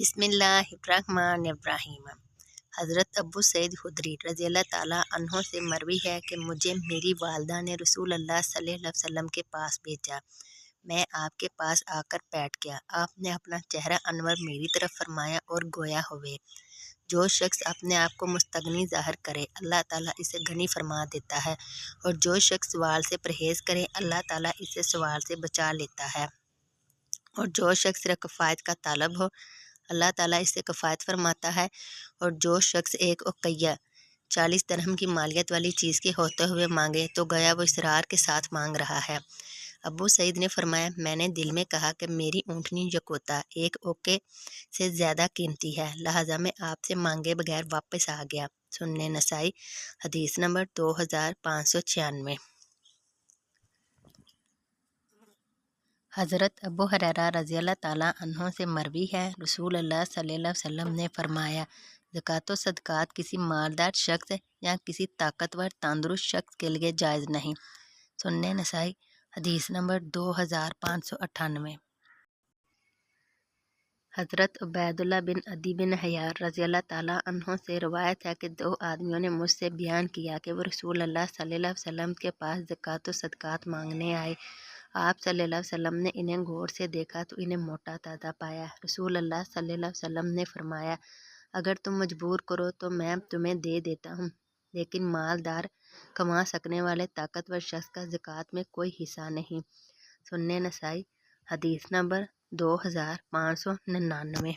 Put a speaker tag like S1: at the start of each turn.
S1: बिस्मिल्लाहिर्रहमानिर्रहीम। हज़रत अबू सईद खुदरी रज़ी अल्लाह ताला अन्हो से मरवी है कि मुझे मेरी वालदा ने रसूल अल्लाह सल्लल्लाहु अलैहि वसल्लम के पास भेजा। मैं आपके पास आकर बैठ गया। आपने अपना चेहरा अनवर मेरी तरफ फरमाया और गोया हुए, जो शख्स अपने आप को मुस्तगनी ज़ाहिर करे अल्लाह ताला इसे गनी फरमा देता है, और जो शख्स सवाल से परहेज़ करे अल्लाह ताला इसे सवाल से बचा लेता है, और जो शख्स सिर्फ कफ़ायत का तालब हो अल्लाह ताला इससे कफ़ायत फरमाता है, और जो शख्स एक उक़ैया 40 दरहम की मालियत वाली चीज़ के होते हुए मांगे तो गया वो इसरार के साथ मांग रहा है। अबू सईद ने फरमाया, मैंने दिल में कहा कि मेरी ऊँटनी यकोता एक ओके से ज़्यादा कीमती है, लिहाजा मैं आपसे मांगे बगैर वापस आ गया। सुन्ने नसाई हदीस नंबर 2596। हज़रत अबू हुरैरा रज़ी अल्लाह ताला अन्हो से मरवी है, रसूल अल्लाह सल्लल्लाहु अलैहि वसल्लम ने फरमाया, ज़कात व सदक़ात किसी मालदार शख्स या किसी ताकतवर तंदुरुस्त शख्स के लिए जायज़ नहीं। सुन्ने नसाई हदीस नंबर 2598। हज़रत उबैदुल्लाह बिन अदी बिन हयार रज़ी अल्लाह ताला अन्हो से रवायत है कि दो आदमियों ने मुझसे बयान किया कि वो रसूल अल्लाह सल्लल्लाहु अलैहि वसल्लम के पास ज़कात व सदक़ात मांगने आए। आप सल्लल्लाहु अलैहि वसल्लम ने इन्हें गौर से देखा तो इन्हें मोटा ताज़ा पाया। रसूल अल्लाह सल्लल्लाहु अलैहि वसल्लम ने फरमाया, अगर तुम मजबूर करो तो मैं तुम्हें दे देता हूँ, लेकिन मालदार कमा सकने वाले ताकतवर शख्स का ज़कात में कोई हिस्सा नहीं। सुन्ने नसाई हदीस नंबर 2599।